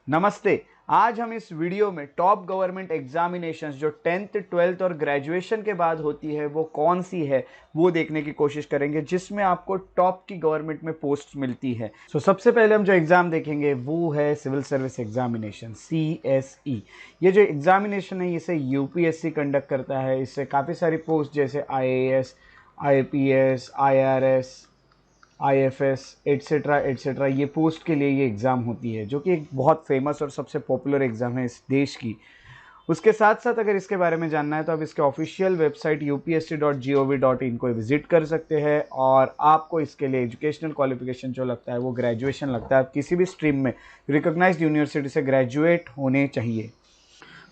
नमस्ते। आज हम इस वीडियो में टॉप गवर्नमेंट एग्जामिनेशंस जो 10th 12th और ग्रेजुएशन के बाद होती है वो कौन सी है वो देखने की कोशिश करेंगे जिसमें आपको टॉप की गवर्नमेंट में पोस्ट मिलती है। सबसे पहले हम जो एग्ज़ाम देखेंगे वो है सिविल सर्विस एग्जामिनेशन CSE। ये जो एग्जामिनेशन है इसे UPSC कंडक्ट करता है। इससे काफ़ी सारी पोस्ट जैसे IAS, IPS, IRS, IFS etcetera etcetera ये पोस्ट के लिए ये एग्ज़ाम होती है, जो कि एक बहुत फेमस और सबसे पॉपुलर एग्ज़ाम है इस देश की। उसके साथ साथ अगर इसके बारे में जानना है तो आप इसके ऑफिशियल वेबसाइट upsc.gov.in को विज़िट कर सकते हैं और आपको इसके लिए एजुकेशनल क्वालिफिकेशन जो लगता है वो ग्रेजुएशन लगता है। आप किसी भी स्ट्रीम में रिकॉग्नाइज्ड यूनिवर्सिटी से ग्रेजुएट होने चाहिए।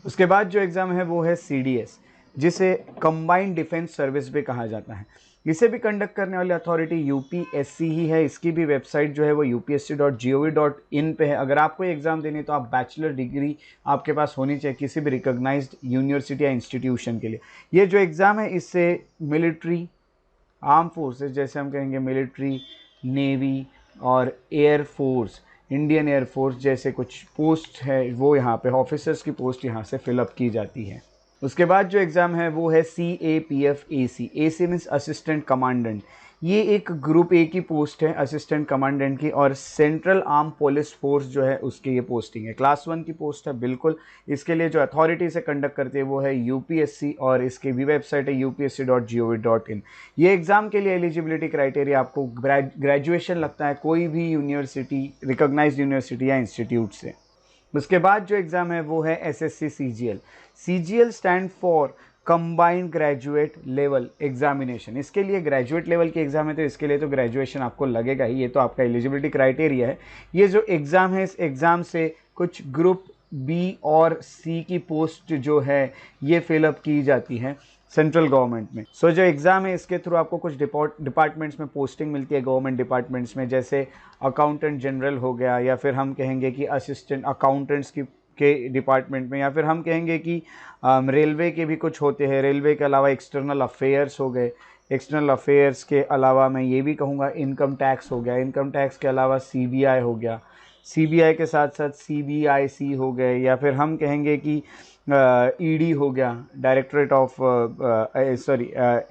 उसके बाद जो एग्ज़ाम है वो है CDS, जिसे कंबाइंड डिफेंस सर्विस भी कहा जाता है। इसे भी कंडक्ट करने वाली अथॉरिटी UPSC ही है। इसकी भी वेबसाइट जो है वो upsc.gov.in पे है। अगर आपको एग्ज़ाम देनी है तो आप बैचलर डिग्री आपके पास होनी चाहिए किसी भी रिकॉग्नाइज्ड यूनिवर्सिटी या इंस्टीट्यूशन के लिए। ये जो एग्ज़ाम है इससे मिलिट्री, आर्म फोर्सेस जैसे हम कहेंगे मिलिट्री, नेवी और air force, Indian air force जैसे कुछ पोस्ट है वो यहाँ पे ऑफिसर्स की पोस्ट यहाँ से फिलअप की जाती है। उसके बाद जो एग्ज़ाम है वो है CAPF AC। AC means assistant commandant. ये एक ग्रुप A की पोस्ट है असिस्टेंट कमांडेंट की, और सेंट्रल आर्म पुलिस फोर्स जो है उसकी ये पोस्टिंग है। क्लास 1 की पोस्ट है बिल्कुल। इसके लिए जो अथॉरिटी से कंडक्ट करती है वो है UPSC और इसकी भी वेबसाइट है upsc.gov.in। ये एग्ज़ाम के लिए एलिजिबिलिटी क्राइटेरिया आपको ग्रेजुएशन लगता है कोई भी यूनिवर्सिटी, रिकॉग्नाइज्ड यूनिवर्सिटी या इंस्टीट्यूट से। उसके बाद जो एग्ज़ाम है वो है SSC CGL। CGL stand for combined graduate level examination. इसके लिए ग्रेजुएट लेवल की एग्ज़ाम है तो इसके लिए तो ग्रेजुएशन आपको लगेगा ही, ये तो आपका एलिजिबिलिटी क्राइटेरिया है। ये जो एग्ज़ाम है इस एग्ज़ाम से कुछ ग्रुप B और C की पोस्ट जो है ये फिलअप की जाती है सेंट्रल गवर्नमेंट में। जो एग्ज़ाम है इसके थ्रू आपको कुछ डिपार्टमेंट्स में पोस्टिंग मिलती है गवर्नमेंट डिपार्टमेंट्स में, जैसे अकाउंटेंट जनरल हो गया, या फिर हम कहेंगे कि असिस्टेंट अकाउंटेंट्स की के डिपार्टमेंट में, या फिर हम कहेंगे कि रेलवे के भी कुछ होते हैं। रेलवे के अलावा एक्सटर्नल अफेयर्स हो गए। एक्सटर्नल अफेयर्स के अलावा मैं ये भी कहूँगा इनकम टैक्स हो गया। इनकम टैक्स के अलावा CBI हो गया। CBI के साथ साथ CBIC हो गए, या फिर हम कहेंगे कि ED हो गया, डायरेक्टरेट ऑफ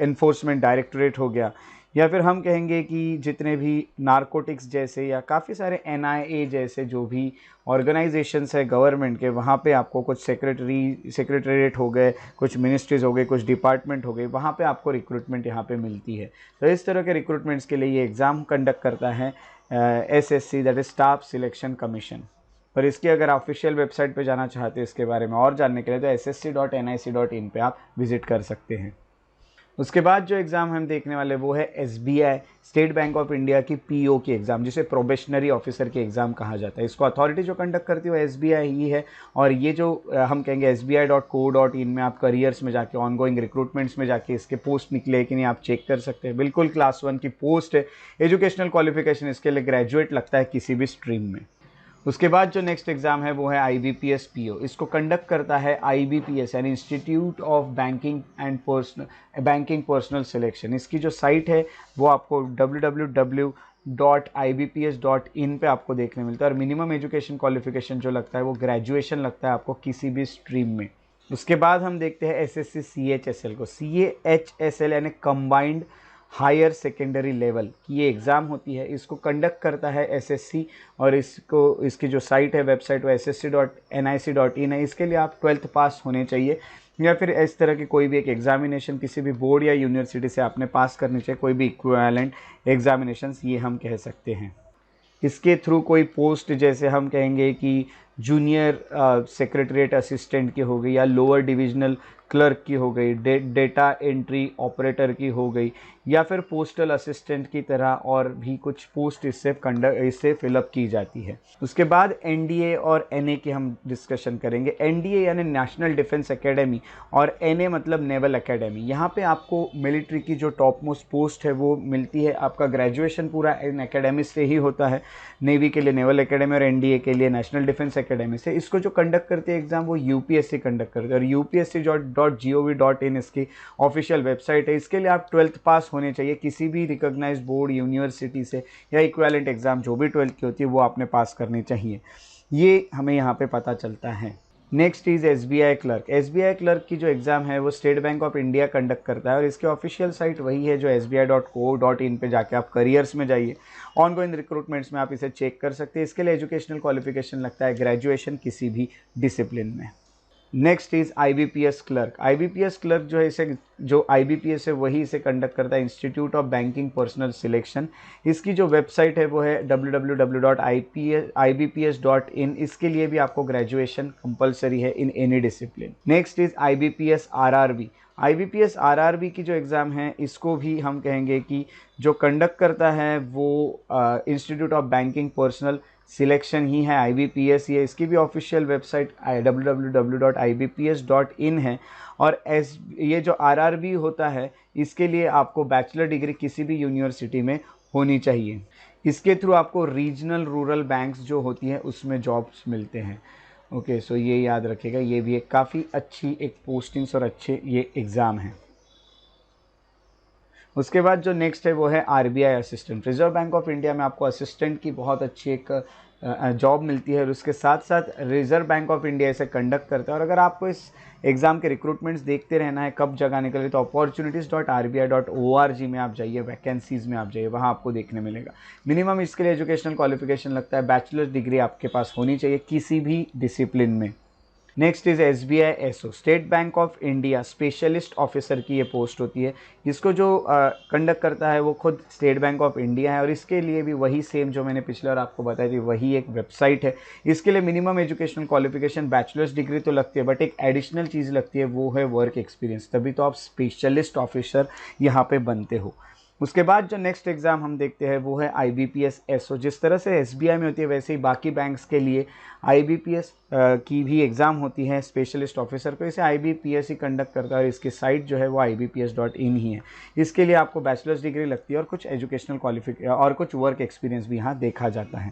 एनफोर्समेंट डायरेक्टरेट हो गया, या फिर हम कहेंगे कि जितने भी नारकोटिक्स जैसे या काफ़ी सारे NIA जैसे जो भी ऑर्गेनाइजेशंस है गवर्नमेंट के, वहाँ पे आपको कुछ सेक्रेटरीट हो गए, कुछ मिनिस्ट्रीज़ हो गए, कुछ डिपार्टमेंट हो गए, वहाँ पे आपको रिक्रूटमेंट यहाँ पे मिलती है। तो इस तरह के रिक्रूटमेंट्स के लिए ये एग्ज़ाम कंडक्ट करता है SSC, that is staff selection commission. पर इसकी अगर ऑफिशियल वेबसाइट पे जाना चाहते हैं इसके बारे में और जानने के लिए तो ssc.nic.in पे आप विजिट कर सकते हैं। उसके बाद जो एग्ज़ाम हम देखने वाले वो है SBI, state bank of India की PO की एग्ज़ाम, जिसे प्रोबेशनरी ऑफिसर की एग्ज़ाम कहा जाता है। इसको अथॉरिटी जो कंडक्ट करती है वो SBI ही है। और ये जो हम कहेंगे sbi.co.in में आप करियर्स में जाके, ऑनगोइंग रिक्रूटमेंट्स में जाके इसके पोस्ट निकले है कि नहीं आप चेक कर सकते हैं। बिल्कुल क्लास 1 की पोस्ट है। एजुकेशनल क्वालिफिकेशन इसके लिए ग्रेजुएट लगता है किसी भी स्ट्रीम में। उसके बाद जो नेक्स्ट एग्ज़ाम है वो है IBPS PO। इसको कंडक्ट करता है IBPS यानी institute of banking personnel selection. इसकी जो साइट है वो आपको www.ibps.in पे आपको देखने मिलता है। और मिनिमम एजुकेशन क्वालिफिकेशन जो लगता है वो ग्रेजुएशन लगता है आपको किसी भी स्ट्रीम में। उसके बाद हम देखते हैं SSC CHSL को। CHSL यानी कंबाइंड हायर सेकेंडरी लेवल की ये एग्ज़ाम होती है। इसको कंडक्ट करता है SSC और इसकी जो साइट है वेबसाइट वो ssc.nic.in है। इसके लिए आप 12th पास होने चाहिए, या फिर इस तरह की कोई भी एक एग्ज़ामिनेशन किसी भी बोर्ड या यूनिवर्सिटी से आपने पास करनी चाहिए, कोई भी इक्विवेलेंट एग्ज़ामिनेशंस ये हम कह सकते हैं। इसके थ्रू कोई पोस्ट जैसे हम कहेंगे कि जूनियर सेक्रेटरीट असिस्टेंट की हो गई, या लोअर डिविजनल क्लर्क की हो गई, डेटा एंट्री ऑपरेटर की हो गई, या फिर पोस्टल असिस्टेंट की तरह और भी कुछ पोस्ट इससे फिलअप की जाती है। उसके बाद NDA और NA की हम डिस्कशन करेंगे। NDA यानी नेशनल डिफेंस एकेडमी और NA मतलब नेवल एकेडमी। यहाँ पे आपको मिलिट्री की जो टॉप मोस्ट पोस्ट है वो मिलती है। आपका ग्रेजुएशन पूरा इन एकेडमी से ही होता है। नेवी के लिए नेवल एकेडमी और NDA के लिए नेशनल डिफेंस एकेडमी से। इसको जो कंडक्ट करते हैं एग्जाम वो UPSC कंडक्ट करते हैं, और upsc.gov.in इसकी ऑफिशियल वेबसाइट है। इसके लिए आप 12th पास होने चाहिए किसी भी रिकॉग्नाइज्ड बोर्ड यूनिवर्सिटी से, या इक्विवेलेंट एग्जाम जो भी 12th की होती है वो आपने पास करनी चाहिए। ये हमें यहाँ पे पता चलता है। Next is SBI clerk. SBI clerk की जो एग्ज़ाम है वो state bank of India conduct करता है और इसके ऑफिशियल साइट वही है जो sbi.co.in पे जाके आप करियर्स में जाइए, ऑनगोइंग रिक्रूटमेंट्स में आप इसे चेक कर सकते हैं। इसके लिए एजुकेशनल क्वालिफिकेशन लगता है ग्रेजुएशन किसी भी डिसिप्लिन में। Next is IBPS clerk. IBPS clerk जो है इसे जो IBPS है वही इसे कंडक्ट करता है, institute of banking personnel selection. इसकी जो वेबसाइट है वो है www.ibps.in। इसके लिए भी आपको ग्रेजुएशन कंपलसरी है in any discipline. Next is IBPS RRB। IBPS RRB की जो एग्ज़ाम है इसको भी हम कहेंगे कि जो कंडक्ट करता है वो institute of banking personnel selection ही है, IBPS ही है। इसकी भी ऑफिशियल वेबसाइट www.ibps.in है। और ये जो RRB होता है इसके लिए आपको बैचलर डिग्री किसी भी यूनिवर्सिटी में होनी चाहिए। इसके थ्रू आपको रीजनल रूरल बैंक्स जो होती है उसमें जॉब्स मिलते हैं। ओके, सो ये याद रखिएगा, ये भी एक काफ़ी अच्छी एक पोस्टिंग्स और अच्छे ये एग्ज़ाम है। उसके बाद जो नेक्स्ट है वो है RBI assistant. Reserve bank of India में आपको असिस्टेंट की बहुत अच्छी एक जॉब मिलती है और उसके साथ साथ रिजर्व बैंक ऑफ इंडिया इसे कंडक्ट करता है। और अगर आपको इस एग्ज़ाम के रिक्रूटमेंट्स देखते रहना है कब जगह निकले तो opportunities.rbi.org में आप जाइए, वैकेंसीज़ में आप जाइए, वहाँ आपको देखने मिलेगा। मिनिमम इसके लिए एजुकेशनल क्वालिफिकेशन लगता है बैचलर्स डिग्री आपके पास होनी चाहिए किसी भी डिसिप्लिन में। Next is SBI SO, state bank of India specialist officer की ये पोस्ट होती है। इसको जो कंडक्ट करता है वो खुद स्टेट बैंक ऑफ इंडिया है और इसके लिए भी वही सेम जो मैंने पिछले और आपको बताई थी वही एक वेबसाइट है। इसके लिए minimum educational qualification bachelors degree तो लगती है बट एक एडिशनल चीज़ लगती है वो है वर्क एक्सपीरियंस, तभी तो आप स्पेशलिस्ट ऑफिसर यहाँ पे बनते हो। उसके बाद जो नेक्स्ट एग्ज़ाम हम देखते हैं वो है IBPS SO। जिस तरह से SBI में होती है वैसे ही बाकी बैंक्स के लिए IBPS की भी एग्ज़ाम होती है स्पेशलिस्ट ऑफिसर को। इसे IBPS ही कंडक्ट करता है और इसकी साइट जो है वो ibps.in ही है। इसके लिए आपको बैचलर्स डिग्री लगती है और कुछ एजुकेशनल क्वालिफिकेशन और कुछ वर्क एक्सपीरियंस भी यहाँ देखा जाता है।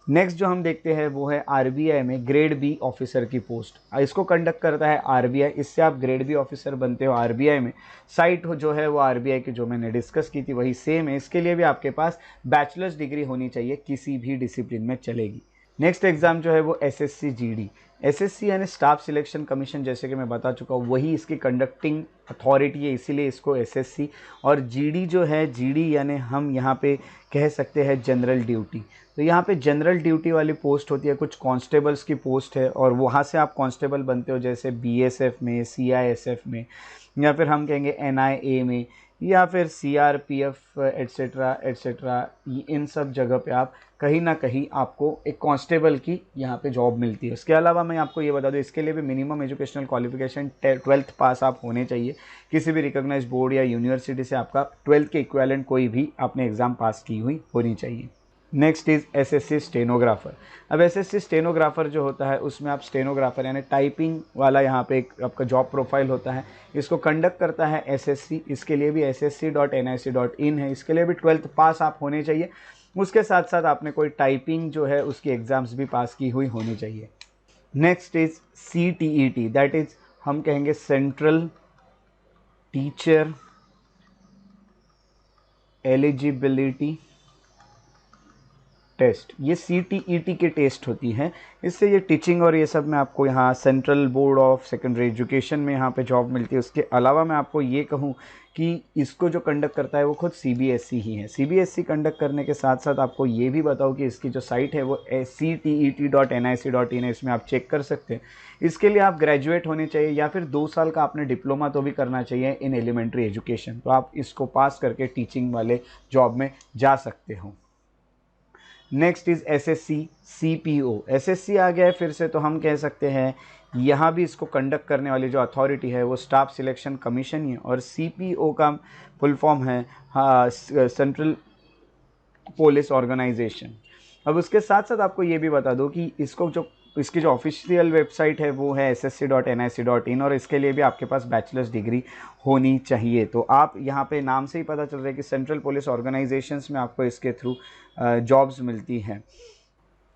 नेक्स्ट जो हम देखते हैं वो है RBI में ग्रेड B ऑफिसर की पोस्ट। इसको कंडक्ट करता है RBI, इससे आप ग्रेड B ऑफिसर बनते हो RBI में। साइट जो है वो RBI की जो मैंने डिस्कस की थी वही सेम है। इसके लिए भी आपके पास बैचलर्स डिग्री होनी चाहिए, किसी भी डिसिप्लिन में चलेगी। नेक्स्ट एग्ज़ाम जो है वो SSC GD। SSC यानी स्टाफ सिलेक्शन कमीशन, जैसे कि मैं बता चुका हूँ वही इसकी कंडक्टिंग अथॉरिटी है, इसीलिए इसको SSC। और GD जो है GD यानी हम यहाँ पे कह सकते हैं जनरल ड्यूटी। तो यहाँ पे जनरल ड्यूटी वाली पोस्ट होती है, कुछ कांस्टेबल्स की पोस्ट है और वहाँ से आप कांस्टेबल बनते हो, जैसे BSF में, CISF में, या फिर हम कहेंगे NIA में, या फिर CRPF एट्सेट्रा एट्सेट्रा। इन सब जगह पे आप कहीं ना कहीं आपको एक कांस्टेबल की यहाँ पे जॉब मिलती है। उसके अलावा मैं आपको ये बता दूँ इसके लिए भी मिनिमम एजुकेशनल क्वालिफिकेशन 12th पास आप होने चाहिए। किसी भी रिकॉग्नाइज बोर्ड या यूनिवर्सिटी से आपका 12th के इक्विवेलेंट कोई भी आपने एग्ज़ाम पास की हुई होनी चाहिए। Next is SSC stenographer. अब SSC स्टेनोग्राफर जो होता है उसमें आप स्टेनोग्राफर यानी टाइपिंग वाला यहाँ पे एक आपका जॉब प्रोफाइल होता है। इसको कंडक्ट करता है SSC। इसके लिए भी ssc.nic.in है। इसके लिए भी 12th पास आप होने चाहिए। उसके साथ साथ आपने कोई टाइपिंग जो है उसकी एग्ज़ाम्स भी पास की हुई होनी चाहिए। Next is CTET, that is हम कहेंगे सेंट्रल टीचर एलिजिबिलिटी टेस्ट। ये CTET के टेस्ट होती हैं। इससे ये टीचिंग और ये सब में आपको यहाँ central board of secondary education में यहाँ पे जॉब मिलती है। उसके अलावा मैं आपको ये कहूँ कि इसको जो कंडक्ट करता है वो खुद CBSE ही है। CBSE कंडक्ट करने के साथ साथ आपको ये भी बताओ कि इसकी जो साइट है वो ctet.nic.in है, इसमें आप चेक कर सकते हैं। इसके लिए आप ग्रेजुएट होने चाहिए या फिर 2 साल का आपने डिप्लोमा तो भी करना चाहिए इन एलिमेंट्री एजुकेशन, तो आप इसको पास करके टीचिंग वाले जॉब में जा सकते हो। Next is SSC CPO। SSC आ गया है फिर से, तो हम कह सकते हैं यहाँ भी इसको कंडक्ट करने वाली जो अथॉरिटी है वो स्टाफ सिलेक्शन कमीशन ही है। और CPO का फुल फॉर्म है सेंट्रल पुलिस ऑर्गेनाइजेशन। अब उसके साथ साथ आपको ये भी बता दो कि इसकी जो ऑफिशियल वेबसाइट है वो है ssc.nic.in और इसके लिए भी आपके पास बैचलर्स डिग्री होनी चाहिए। तो आप यहाँ पे नाम से ही पता चल रहा है कि सेंट्रल पुलिस ऑर्गेनाइजेशंस में आपको इसके थ्रू जॉब्स मिलती हैं।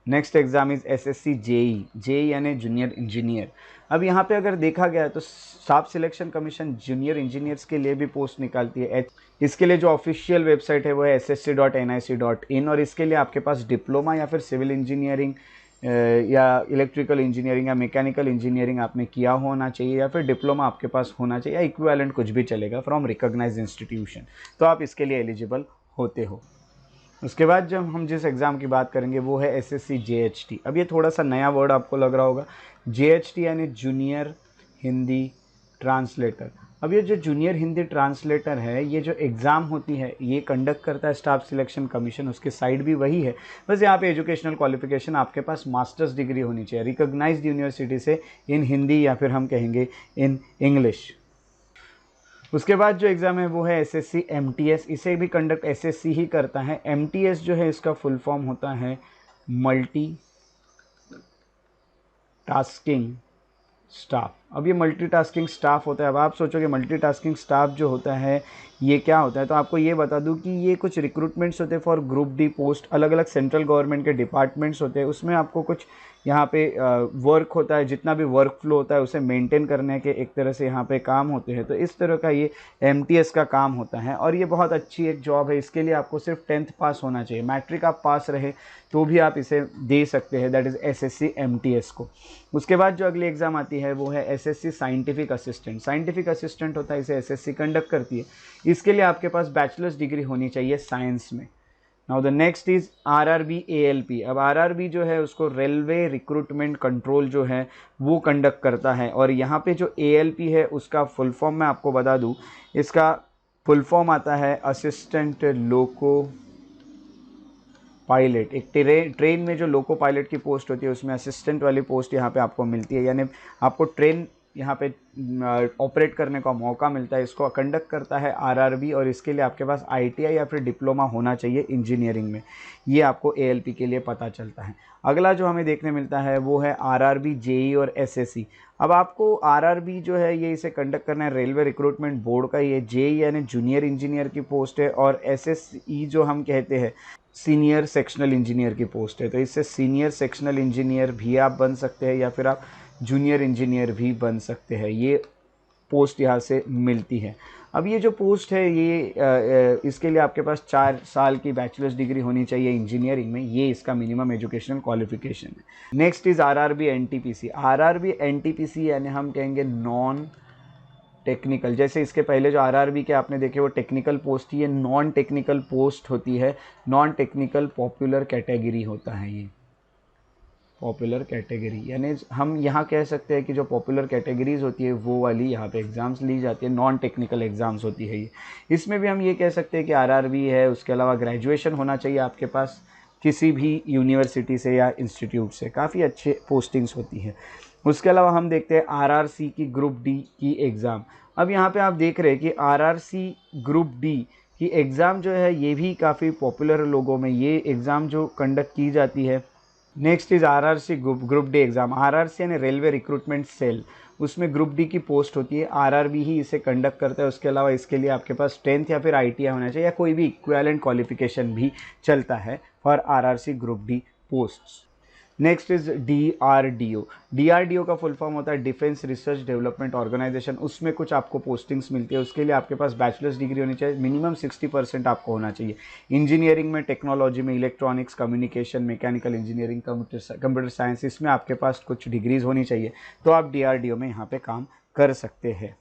Next exam is SSC JE यानी जूनियर इंजीनियर। अब यहाँ पे अगर देखा गया तो staff selection commission junior engineers के लिए भी पोस्ट निकालती है। इसके लिए जो ऑफिशियल वेबसाइट है वो है ssc.nic.in और इसके लिए आपके पास डिप्लोमा या फिर सिविल इंजीनियरिंग या इलेक्ट्रिकल इंजीनियरिंग या मैकेनिकल इंजीनियरिंग आपने किया होना चाहिए, या फिर डिप्लोमा आपके पास होना चाहिए, या इक्विवेलेंट कुछ भी चलेगा फ्रॉम रिकॉग्नाइज्ड इंस्टीट्यूशन, तो आप इसके लिए एलिजिबल होते हो। उसके बाद जब हम जिस एग्ज़ाम की बात करेंगे वो है एसएससी जेएचटी। अब ये थोड़ा सा नया वर्ड आपको लग रहा होगा, जेएचटी यानी जूनियर हिंदी ट्रांसलेटर। अब ये जो जूनियर हिंदी ट्रांसलेटर है, ये जो एग्ज़ाम होती है ये कंडक्ट करता है स्टाफ सिलेक्शन कमीशन, उसके साइड भी वही है, बस यहाँ पे एजुकेशनल क्वालिफिकेशन आपके पास मास्टर्स डिग्री होनी चाहिए रिकॉग्नाइज्ड यूनिवर्सिटी से इन हिंदी, या फिर हम कहेंगे इन इंग्लिश। उसके बाद जो एग्ज़ाम है वो है एसएससी एमटीएस, इसे भी कंडक्ट एसएससी ही करता है। एमटीएस जो है इसका फुल फॉर्म होता है मल्टी टास्किंग स्टाफ। अब ये मल्टीटास्किंग स्टाफ होता है। अब आप सोचोगे मल्टीटास्किंग स्टाफ जो होता है ये क्या होता है, तो आपको ये बता दूं कि ये कुछ रिक्रूटमेंट्स होते हैं फॉर ग्रुप डी पोस्ट, अलग अलग सेंट्रल गवर्नमेंट के डिपार्टमेंट्स होते हैं, उसमें आपको कुछ यहाँ पे वर्क होता है, जितना भी वर्क फ्लो होता है उसे मेंटेन करने के एक तरह से यहाँ पे काम होते हैं। तो इस तरह का ये एमटीएस का काम होता है, और ये बहुत अच्छी एक जॉब है। इसके लिए आपको सिर्फ 10th पास होना चाहिए, मैट्रिक आप पास रहे तो भी आप इसे दे सकते हैं, दैट इज़ एसएससी एमटीएस को। उसके बाद जो अगली एग्ज़ाम आती है वो है SSC scientific assistant. Scientific assistant होता है, इसे एसएससी कंडक्ट करती है। इसके लिए आपके पास बैचलर्स डिग्री होनी चाहिए साइंस में। Now the next is RRB ALP. अब आरआरबी जो है उसको रेलवे रिक्रूटमेंट कंट्रोल जो है वो कंडक्ट करता है, और यहाँ पे जो एएलपी है उसका फुल फॉर्म मैं आपको बता दूँ, इसका फुल फॉर्म आता है असिस्टेंट लोको पायलट। एक ट्रेन में जो लोको पायलट की पोस्ट होती है उसमें असिस्टेंट वाली पोस्ट यहाँ पे आपको मिलती है, यानी आपको ट्रेन यहाँ पे ऑपरेट करने का मौका मिलता है। इसको कंडक्ट करता है आरआरबी, और इसके लिए आपके पास आईटीआई या फिर डिप्लोमा होना चाहिए इंजीनियरिंग में, ये आपको एएलपी के लिए पता चलता है। अगला जो हमें देखने मिलता है वो है आरआरबी जेई और एसएससी। अब आपको आरआरबी जो है ये इसे कंडक्ट करना है रेलवे रिक्रूटमेंट बोर्ड का, ये जेई यानी जूनियर इंजीनियर की पोस्ट है, और एसएसई जो हम कहते हैं सीनियर सेक्शनल इंजीनियर की पोस्ट है। तो इससे सीनियर सेक्शनल इंजीनियर भी आप बन सकते हैं, या फिर आप जूनियर इंजीनियर भी बन सकते हैं, ये पोस्ट यहाँ से मिलती है। अब ये जो पोस्ट है ये इसके लिए आपके पास 4 साल की बैचलर्स डिग्री होनी चाहिए इंजीनियरिंग में, ये इसका मिनिमम एजुकेशनल क्वालिफिकेशन है। Next is RRB NTPC. RRB NTPC यानी हम कहेंगे नॉन टेक्निकल। जैसे इसके पहले जो आरआरबी के आपने देखे वो टेक्निकल पोस्ट थी, ये नॉन टेक्निकल पोस्ट होती है। नॉन टेक्निकल पॉपुलर कैटेगरी होता है ये, पॉपुलर कैटेगरी, यानी हम यहाँ कह सकते हैं कि जो पॉपुलर कैटेगरीज होती है वो वाली यहाँ पे एग्ज़ाम्स ली जाती है, नॉन टेक्निकल एग्ज़ाम्स होती है ये। इसमें भी हम ये कह सकते हैं कि आरआरबी है, उसके अलावा ग्रेजुएशन होना चाहिए आपके पास किसी भी यूनिवर्सिटी से या इंस्टीट्यूट से, काफ़ी अच्छे पोस्टिंग्स होती है। उसके अलावा हम देखते हैं आरआरसी की ग्रुप डी की एग्ज़ाम। अब यहाँ पे आप देख रहे हैं कि आरआरसी ग्रुप डी की एग्ज़ाम जो है ये भी काफ़ी पॉपुलर लोगों में ये एग्ज़ाम जो कंडक्ट की जाती है। Next is RRC group D exam. RRC यानी रेलवे रिक्रूटमेंट सेल, उसमें ग्रुप डी की पोस्ट होती है, आरआरबी ही इसे कंडक्ट करता है। उसके अलावा इसके लिए आपके पास 10th या फिर आईटीआई होना चाहिए, या कोई भी इक्विवेलेंट क्वालिफिकेशन भी चलता है for RRC group D posts. Next is DRDO. DRDO का फुल फॉर्म होता है डिफेंस रिसर्च डेवलपमेंट ऑर्गेनाइजेशन। उसमें कुछ आपको पोस्टिंग्स मिलती है, उसके लिए आपके पास बैचलर्स डिग्री होनी चाहिए, मिनिमम 60% आपको होना चाहिए। इंजीनियरिंग में, टेक्नोलॉजी में, electronics, communication, mechanical engineering, computer science, इसमें आपके पास कुछ डिग्रीज होनी चाहिए, तो आप डीआरडीओ में यहाँ पे काम कर सकते हैं।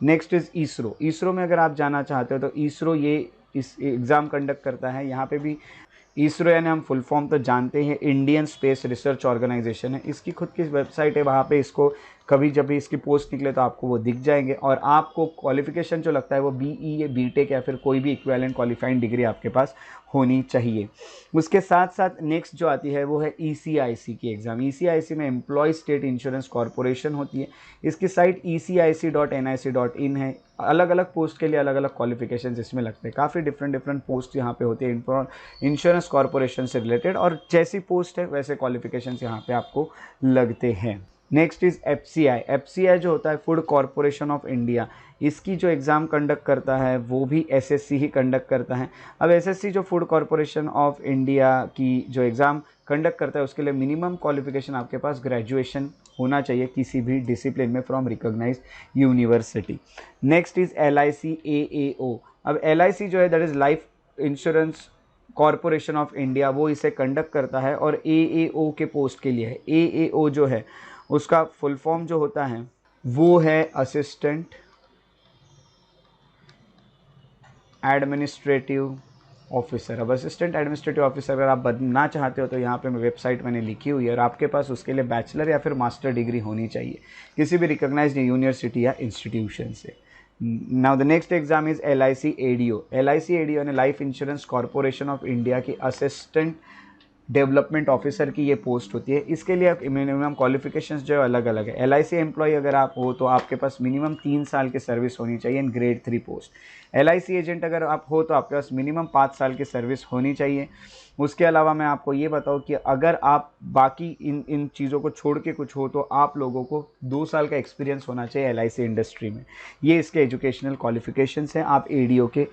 Next is ISRO. इसरो में अगर आप जाना चाहते हो तो इसरो ये इस एग्ज़ाम कंडक्ट करता है। यहाँ पे भी इसरो यानी हम फुल फॉर्म तो जानते हैं, इंडियन स्पेस रिसर्च ऑर्गेनाइजेशन है। इसकी खुद की वेबसाइट है, वहाँ पे इसको कभी जब भी इसकी पोस्ट निकले तो आपको वो दिख जाएंगे, और आपको क्वालिफिकेशन जो लगता है वो बीई या बीटेक या फिर कोई भी इक्विवेलेंट क्वालिफाइंग डिग्री आपके पास होनी चाहिए। उसके साथ साथ नेक्स्ट जो आती है वो है ईसीआईसी की एग्ज़ाम। ईसीआईसी में एम्प्लॉय स्टेट इंश्योरेंस कॉरपोरेशन होती है। इसकी साइट ecic.nic.in है। अलग अलग पोस्ट के लिए अलग अलग क्वालिफिकेशंस इसमें लगते हैं, काफ़ी डिफरेंट पोस्ट यहाँ पे होती है इंश्योरेंस कॉरपोरेशन से रिलेटेड, और जैसी पोस्ट है वैसे क्वालिफिकेशंस यहाँ पे आपको लगते हैं। Next is FCI. एफसीआई जो होता है फूड कॉरपोरेशन ऑफ इंडिया, इसकी जो एग्ज़ाम कंडक्ट करता है वो भी एसएससी ही कंडक्ट करता है। अब एसएससी जो फूड कॉरपोरेशन ऑफ इंडिया की जो एग्ज़ाम कंडक्ट करता है उसके लिए मिनिमम क्वालिफिकेशन आपके पास ग्रेजुएशन होना चाहिए किसी भी डिसिप्लिन में from recognised university. Next is LIC AAO। अब LIC जो है that is life insurance corporation of India वो इसे कंडक्ट करता है और AAO के पोस्ट के लिए है। AAO जो है उसका फुल फॉर्म जो होता है वो है असिस्टेंट एडमिनिस्ट्रेटिव ऑफिसर। अब असिस्टेंट एडमिनिस्ट्रेटिव ऑफिसर अगर आप बनना चाहते हो तो यहाँ पे वेबसाइट मैंने लिखी हुई है और आपके पास उसके लिए बैचलर या फिर मास्टर डिग्री होनी चाहिए किसी भी रिकॉग्नाइज्ड यूनिवर्सिटी या इंस्टीट्यूशन से। Now the next exam is LIC ADO। LIC ADO यानी life insurance corporation of India की असिस्टेंट डेवलपमेंट ऑफिसर की ये पोस्ट होती है। इसके लिए मिनिमम क्वालिफिकेशंस जो है अलग अलग है। LIC एम्प्लॉय अगर आप हो तो आपके पास मिनिमम 3 साल की सर्विस होनी चाहिए in grade 3 post. LIC agent अगर आप हो तो आपके पास मिनिमम 5 साल की सर्विस होनी चाहिए। उसके अलावा मैं आपको ये बताऊं कि अगर आप बाकी इन चीज़ों को छोड़ के कुछ हो तो आप लोगों को 2 साल का एक्सपीरियंस होना चाहिए LIC इंडस्ट्री में। ये इसके एजुकेशनल क्वालिफिकेशंस हैं आप ADO के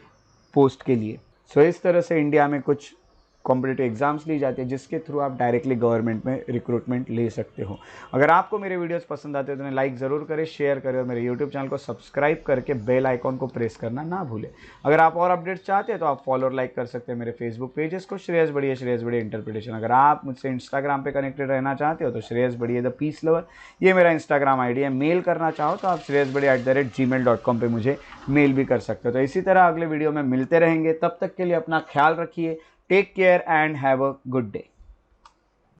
पोस्ट के लिए। सो इस तरह से इंडिया में कुछ कॉम्पिटिटिव एग्जाम्स ली जाती है जिसके थ्रू आप डायरेक्टली गवर्नमेंट में रिक्रूटमेंट ले सकते हो। अगर आपको मेरे वीडियोस पसंद आते हो तो लाइक ज़रूर करें, शेयर करें और मेरे यूट्यूब चैनल को सब्सक्राइब करके बेल आइकॉन को प्रेस करना ना भूलें। अगर आप और अपडेट्स चाहते हैं तो आप फॉलो और लाइक कर सकते हैं मेरे फेसबुक पेजेस को, श्रेयस बढ़िया इंटरप्रिटेशन। अगर आप मुझसे इंस्टाग्राम पर कनेक्टेड रहना चाहते हो तो श्रेयस बढ़िया द पीस लवर, ये मेरा इंस्टाग्राम ID है। मेल करना चाहो तो आप shreyasbadhiya@gmail.com पर मुझे मेल भी कर सकते हो। तो इसी तरह अगले वीडियो में मिलते रहेंगे, तब तक के लिए अपना ख्याल रखिए। Take care and have a good day.